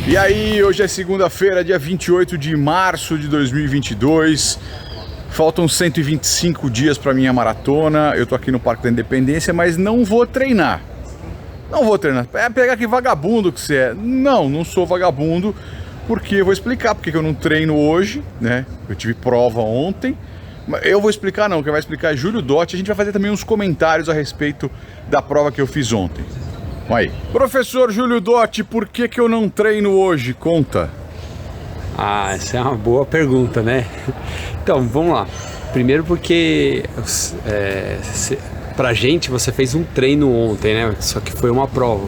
E aí, hoje é segunda-feira, dia 28 de março de 2022. Faltam 125 dias para minha maratona. Eu tô aqui no Parque da Independência, mas não vou treinar. Não vou treinar. É pegar que vagabundo que você é. Não sou vagabundo, porque eu vou explicar porque que eu não treino hoje, né? Eu tive prova ontem. Eu vou explicar não, quem vai explicar é Júlio Dotti. A gente vai fazer também uns comentários a respeito da prova que eu fiz ontem. Vamos aí. Professor Júlio Dotti, por que eu não treino hoje? Conta. Essa é uma boa pergunta, né? Então, vamos lá. Primeiro porque pra gente você fez um treino ontem, né? Só que foi uma prova.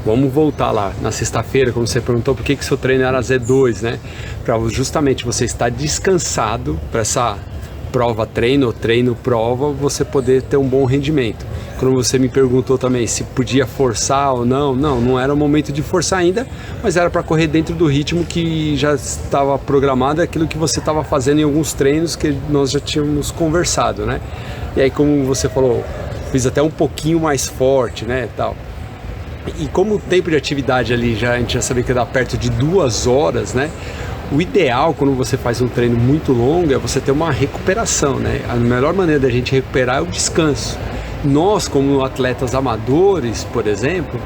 Vamos voltar lá na sexta-feira, como você perguntou, por que seu treino era Z2, né? Para justamente você estar descansado para essa prova treino ou treino prova, você poder ter um bom rendimento. Quando você me perguntou também se podia forçar ou não era o momento de forçar ainda, mas era para correr dentro do ritmo que já estava programado, aquilo que você estava fazendo em alguns treinos que nós já tínhamos conversado, né? E aí, como você falou, fiz até um pouquinho mais forte, né, tal. E como o tempo de atividade ali, a gente já sabia que era perto de 2 horas, né? O ideal, quando você faz um treino muito longo, é você ter uma recuperação, né? A melhor maneira da gente recuperar é o descanso. Nós, como atletas amadores, por exemplo,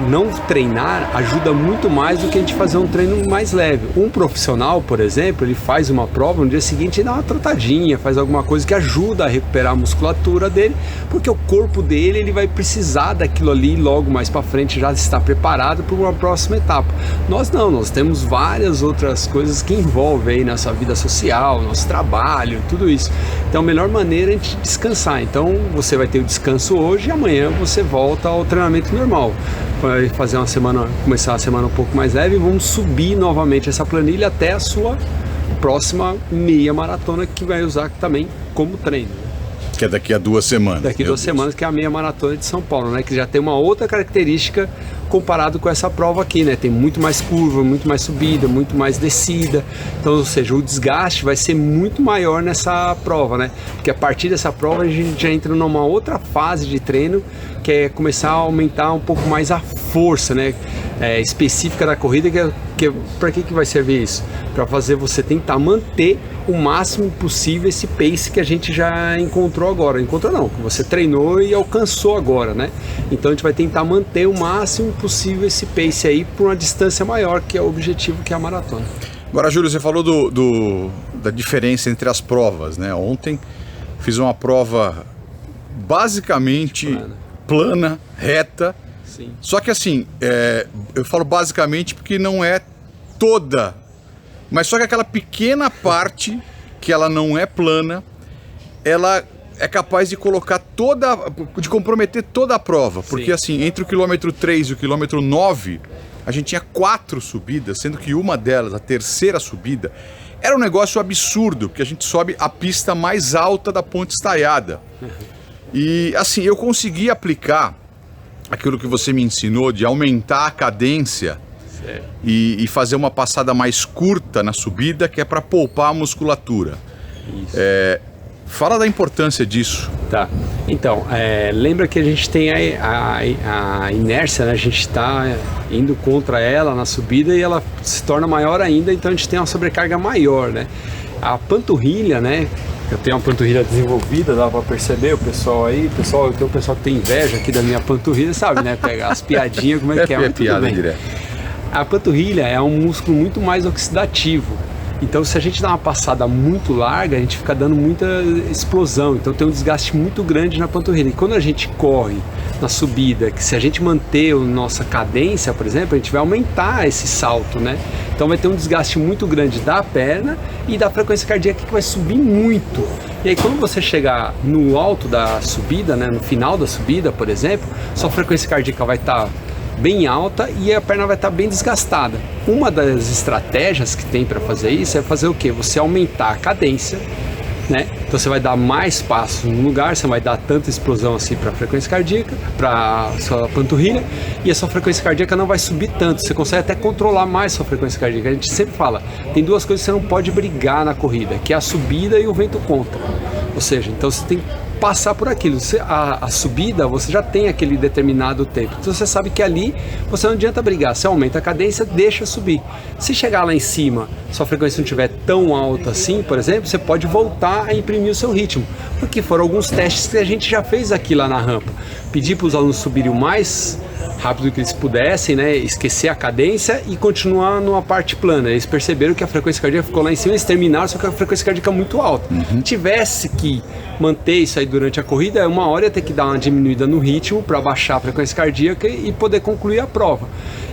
não treinar ajuda muito mais do que a gente fazer um treino mais leve. Um profissional, por exemplo, ele faz uma prova, no dia seguinte ele dá uma trotadinha, faz alguma coisa que ajuda a recuperar a musculatura dele, porque o corpo dele ele vai precisar daquilo ali logo mais para frente, já está preparado para uma próxima etapa. Nós não, nós temos várias outras coisas que envolvem aí nossa vida social, nosso trabalho, tudo isso. Então a melhor maneira é a gente descansar. Então você vai ter o descanso hoje e amanhã você volta ao treinamento normal. Vai fazer uma semana, começar a semana um pouco mais leve e vamos subir novamente essa planilha até a sua próxima meia maratona, que vai usar também como treino. Que é daqui a 2 semanas. Daqui a 2 semanas, que é a meia maratona de São Paulo, né? Que já tem uma outra característica comparado com essa prova aqui, né? Tem muito mais curva, muito mais subida, muito mais descida. Então, ou seja, o desgaste vai ser muito maior nessa prova, né? Porque a partir dessa prova a gente já entra numa outra fase de treino, que é começar a aumentar um pouco mais a força, né? Específica da corrida, para que vai servir isso? Para fazer você tentar manter o máximo possível esse pace que a gente já encontrou agora. Encontrou não, que você treinou e alcançou agora, né? Então a gente vai tentar manter o máximo possível esse pace aí por uma distância maior, que é o objetivo, que é a maratona. Agora, Júlio, você falou da diferença entre as provas, né? Ontem fiz uma prova basicamente plana, reta. Sim. Só que assim, eu falo basicamente porque não é toda, mas só que aquela pequena parte que ela não é plana, ela é capaz de de comprometer toda a prova. Porque assim, entre o quilômetro 3 e o quilômetro 9, a gente tinha 4 subidas, sendo que uma delas, a terceira subida, era um negócio absurdo, porque a gente sobe a pista mais alta da Ponte Estaiada. E assim, eu consegui aplicar aquilo que você me ensinou de aumentar a cadência e fazer uma passada mais curta na subida, que é para poupar a musculatura. Isso. Fala da importância disso. Tá. Então, lembra que a gente tem a inércia, né? A gente está indo contra ela na subida e ela se torna maior ainda, então a gente tem uma sobrecarga maior, né? A panturrilha, né? Eu tenho uma panturrilha desenvolvida, dá pra perceber o pessoal aí. Eu tenho um pessoal que tem inveja aqui da minha panturrilha, sabe, né? Pegar as piadinhas, como é que é, mas tudo bem. Direto. A panturrilha é um músculo muito mais oxidativo. Então, se a gente dá uma passada muito larga, a gente fica dando muita explosão. Então, tem um desgaste muito grande na panturrilha. E quando a gente corre na subida, que se a gente manter a nossa cadência, por exemplo, a gente vai aumentar esse salto, né? Então, vai ter um desgaste muito grande da perna e da frequência cardíaca, que vai subir muito. E aí, quando você chegar no alto da subida, né, no final da subida, por exemplo, sua frequência cardíaca vai estar bem alta e a perna vai estar bem desgastada. Uma das estratégias que tem para fazer isso é fazer o quê? Você aumentar a cadência, né? Então você vai dar mais passos no lugar, você vai dar tanta explosão assim para a frequência cardíaca, para a sua panturrilha, e a sua frequência cardíaca não vai subir tanto, você consegue até controlar mais a sua frequência cardíaca. A gente sempre fala, tem 2 coisas que você não pode brigar na corrida, que é a subida e o vento contra. Ou seja, então você tem que passar por aquilo. A subida, você já tem aquele determinado tempo. Então você sabe que ali você não adianta brigar. Você aumenta a cadência, deixa subir. Se chegar lá em cima, sua frequência não estiver tão alta assim, por exemplo, você pode voltar a imprimir o seu ritmo. Porque foram alguns testes que a gente já fez aqui lá na rampa. Pedir para os alunos subirem o mais rápido que eles pudessem, né, esquecer a cadência e continuar numa parte plana. Eles perceberam que a frequência cardíaca ficou lá em cima, eles terminaram, só que a frequência cardíaca é muito alta. Tivesse que manter isso aí durante a corrida, uma hora ia ter que dar uma diminuída no ritmo para baixar a frequência cardíaca e poder concluir a prova.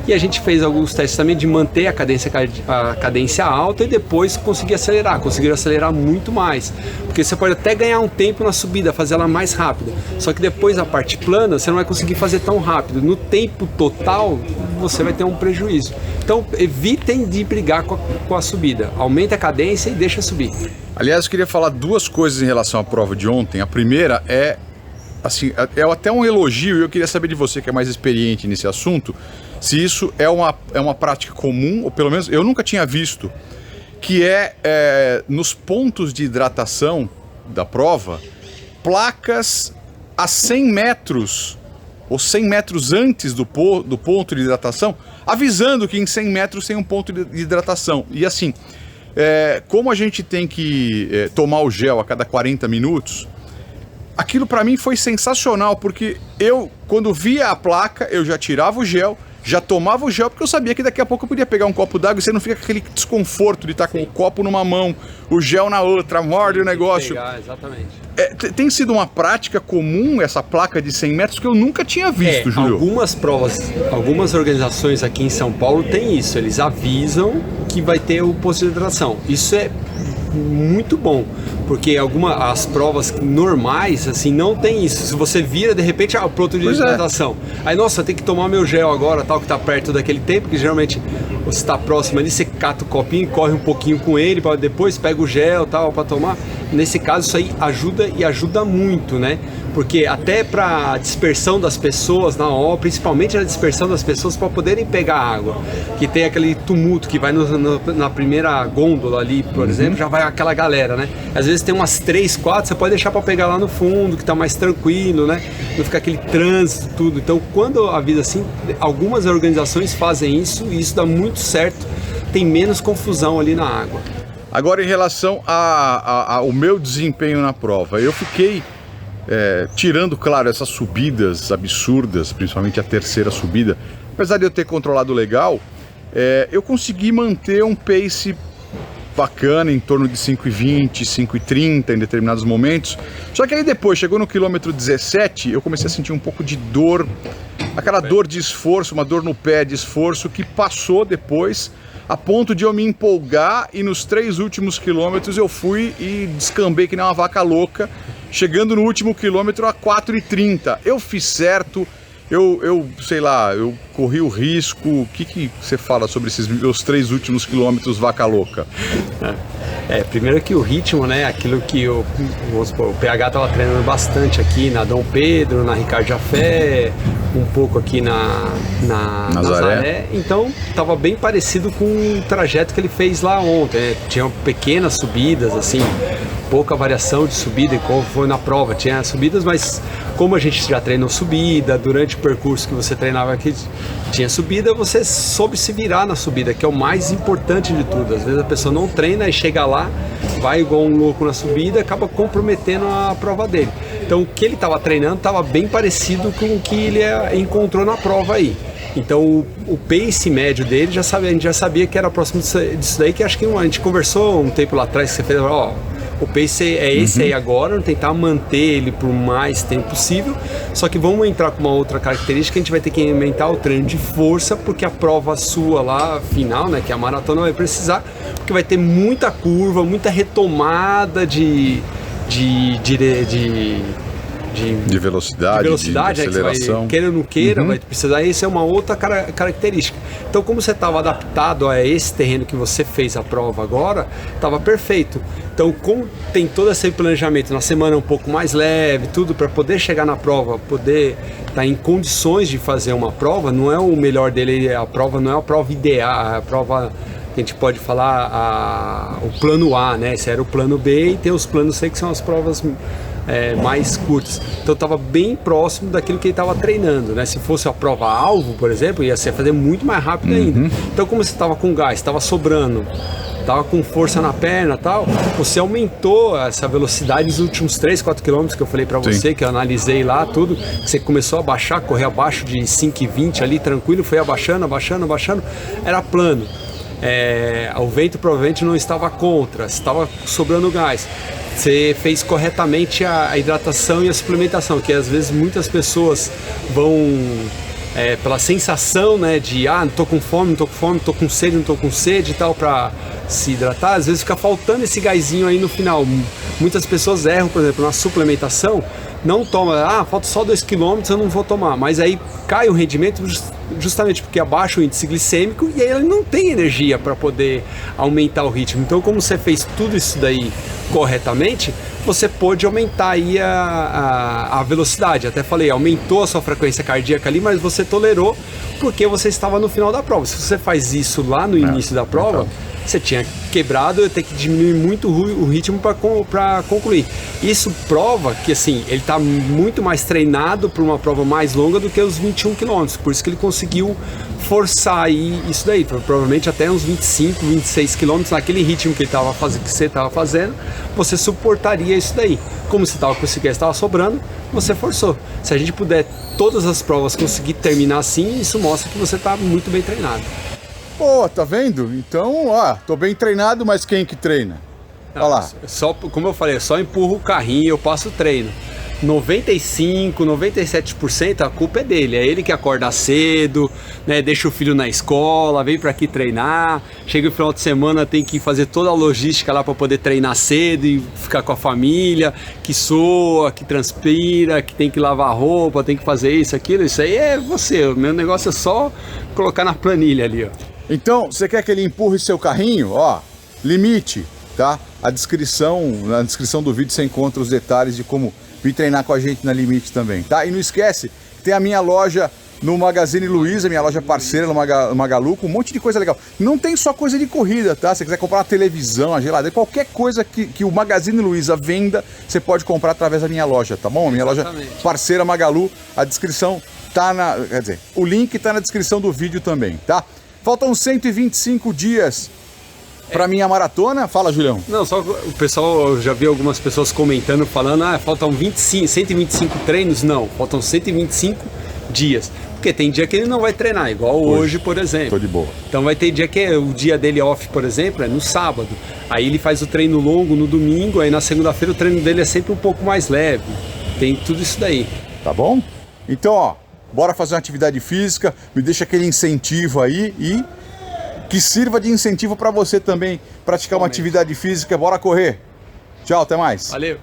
E a gente fez alguns testes também de manter a cadência alta e depois conseguir acelerar muito mais. Porque você pode até ganhar um tempo na subida, fazer ela mais rápida. Só que depois a parte plana, você não vai conseguir fazer tão rápido. No tempo total, você vai ter um prejuízo. Então, evitem de brigar com a subida. Aumenta a cadência e deixa subir. Aliás, eu queria falar duas coisas em relação à prova de ontem. A primeira é, assim, é até um elogio, e eu queria saber de você que é mais experiente nesse assunto, se isso é uma prática comum, ou pelo menos eu nunca tinha visto, que nos pontos de hidratação da prova, placas a 100 metros, ou 100 metros antes do ponto de hidratação, avisando que em 100 metros tem um ponto de hidratação. E assim, como a gente tem que tomar o gel a cada 40 minutos, aquilo para mim foi sensacional, porque eu, quando via a placa, eu já tirava o gel, já tomava o gel, porque eu sabia que daqui a pouco eu podia pegar um copo d'água e você não fica com aquele desconforto de estar com o copo numa mão, o gel na outra, morde o negócio. Pegar, exatamente. Tem sido uma prática comum essa placa de 100 metros que eu nunca tinha visto, Júlio. Algumas provas, algumas organizações aqui em São Paulo tem isso, eles avisam que vai ter o posto de hidratação. Isso é muito bom, porque as provas normais, assim, não tem isso. Se você vira, de repente, o ponto de hidratação. Aí, nossa, tem que tomar meu gel agora, tal, que tá perto daquele tempo, que geralmente você está próximo ali, você cata o copinho, corre um pouquinho com ele, para depois pega o gel, tal, para tomar. Nesse caso, isso aí ajuda muito, né? Porque até para a dispersão das pessoas na hora, principalmente a dispersão das pessoas para poderem pegar água, que tem aquele tumulto que vai na primeira gôndola ali, por exemplo, já vai aquela galera, né? Às vezes tem umas 3, 4, você pode deixar para pegar lá no fundo, que tá mais tranquilo, né? Não fica aquele trânsito, tudo. Então, quando avisa assim, algumas organizações fazem isso e isso dá muito certo, tem menos confusão ali na água. Agora, em relação ao meu desempenho na prova, eu fiquei tirando, claro, essas subidas absurdas, principalmente a terceira subida. Apesar de eu ter controlado legal, eu consegui manter um pace bacana, em torno de 5,20, 5,30 em determinados momentos. Só que aí depois, chegou no quilômetro 17, eu comecei a sentir um pouco de dor, aquela dor de esforço, uma dor no pé de esforço que passou depois, a ponto de eu me empolgar, e nos 3 últimos quilômetros eu fui e descambei que nem uma vaca louca, chegando no último quilômetro a 4,30. Eu fiz certo, eu sei lá, eu corri o risco. O que você fala sobre esses meus 3 últimos quilômetros vaca louca? Primeiro que o ritmo, né, aquilo que o PH estava treinando bastante aqui na Dom Pedro, na Ricardo Jafé, um pouco aqui na Nazaré, então estava bem parecido com o trajeto que ele fez lá ontem, né? Tinha pequenas subidas, assim, pouca variação de subida, como foi na prova, tinha subidas, mas como a gente já treinou subida, durante o percurso que você treinava aqui, tinha subida, você soube se virar na subida, que é o mais importante de tudo. Às vezes a pessoa não treina e chega lá, vai igual um louco na subida e acaba comprometendo a prova dele. Então o que ele estava treinando estava bem parecido com o que ele encontrou na prova aí. Então o pace médio dele, a gente já sabia que era próximo disso daí, que acho que a gente conversou um tempo lá atrás, que você fez, o pace é esse aí agora, tentar manter ele por mais tempo possível, só que vamos entrar com uma outra característica, a gente vai ter que aumentar o treino de força, porque a prova sua lá, final, né, que é a maratona, vai precisar, porque vai ter muita curva, muita retomada de velocidade, de aceleração. Queira ou não queira, vai precisar. Isso é uma outra característica. Então, como você estava adaptado a esse terreno que você fez a prova agora, estava perfeito. Então, como tem todo esse planejamento na semana um pouco mais leve, tudo para poder chegar na prova, poder estar em condições de fazer uma prova, não é o melhor dele, a prova não é a prova ideal, a prova que a gente pode falar o plano A, né? Esse era o plano B, e tem os planos C, que são as provas mais curtas. Então estava bem próximo daquilo que ele estava treinando, né? Se fosse a prova-alvo, por exemplo, ia ser fazer muito mais rápido ainda. Então, como você estava com gás, estava sobrando, estava com força na perna e tal, você aumentou essa velocidade nos últimos 3, 4 quilômetros que eu falei para você, que eu analisei lá tudo, você começou a baixar, correr abaixo de 5,20 ali, tranquilo, foi abaixando, era plano. O vento provavelmente não estava contra, estava sobrando gás. Você fez corretamente a hidratação e a suplementação, que às vezes muitas pessoas vão pela sensação, né, de não tô com fome, tô com sede e tal, para se hidratar, às vezes fica faltando esse gásinho aí no final. Muitas pessoas erram, por exemplo, na suplementação, não toma, falta só 2 km, eu não vou tomar, mas aí cai o rendimento justamente porque abaixa o índice glicêmico e aí ele não tem energia para poder aumentar o ritmo. Então, como você fez tudo isso daí corretamente, você pôde aumentar aí a velocidade. Até falei, aumentou a sua frequência cardíaca ali, mas você tolerou porque você estava no final da prova. Se você faz isso lá no início da prova, você tinha quebrado, eu tenho que diminuir muito o ritmo para concluir. Isso prova que assim, ele está muito mais treinado para uma prova mais longa do que os 21 km, por isso que ele conseguiu forçar aí isso daí, provavelmente até uns 25, 26 km naquele ritmo que você estava fazendo, você suportaria isso daí. Como você estava com esse gás, estava sobrando, você forçou. Se a gente puder todas as provas conseguir terminar assim, isso mostra que você está muito bem treinado. Pô, tá vendo? Então, tô bem treinado, mas quem que treina? Olha lá. Só, como eu falei, só empurro o carrinho e eu passo o treino. 95, 97% a culpa é dele. É ele que acorda cedo, né, deixa o filho na escola, vem para aqui treinar, chega no final de semana, tem que fazer toda a logística lá para poder treinar cedo e ficar com a família, que soa, que transpira, que tem que lavar roupa, tem que fazer isso, aquilo. Isso aí é você. O meu negócio é só colocar na planilha ali, ó. Então, você quer que ele empurre seu carrinho? Limite, tá? Na descrição do vídeo você encontra os detalhes de como vir treinar com a gente na Limite também, tá? E não esquece, tem a minha loja no Magazine Luiza, minha loja parceira no Magalu, com um monte de coisa legal. Não tem só coisa de corrida, tá? Se você quiser comprar uma televisão, uma geladeira, qualquer coisa que o Magazine Luiza venda, você pode comprar através da minha loja, tá bom? Minha loja parceira Magalu, a descrição tá o link tá na descrição do vídeo também, tá? Faltam 125 dias para minha maratona. Fala, Julião. Não, só o pessoal, eu já vi algumas pessoas comentando, falando, faltam 125 treinos. Não, faltam 125 dias. Porque tem dia que ele não vai treinar, igual hoje, por exemplo. Tô de boa. Então vai ter dia que o dia dele off, por exemplo, é no sábado. Aí ele faz o treino longo no domingo, aí na segunda-feira o treino dele é sempre um pouco mais leve. Tem tudo isso daí. Tá bom? Então, bora fazer uma atividade física, me deixa aquele incentivo aí e que sirva de incentivo para você também praticar uma atividade física. Bora correr. Tchau, até mais. Valeu.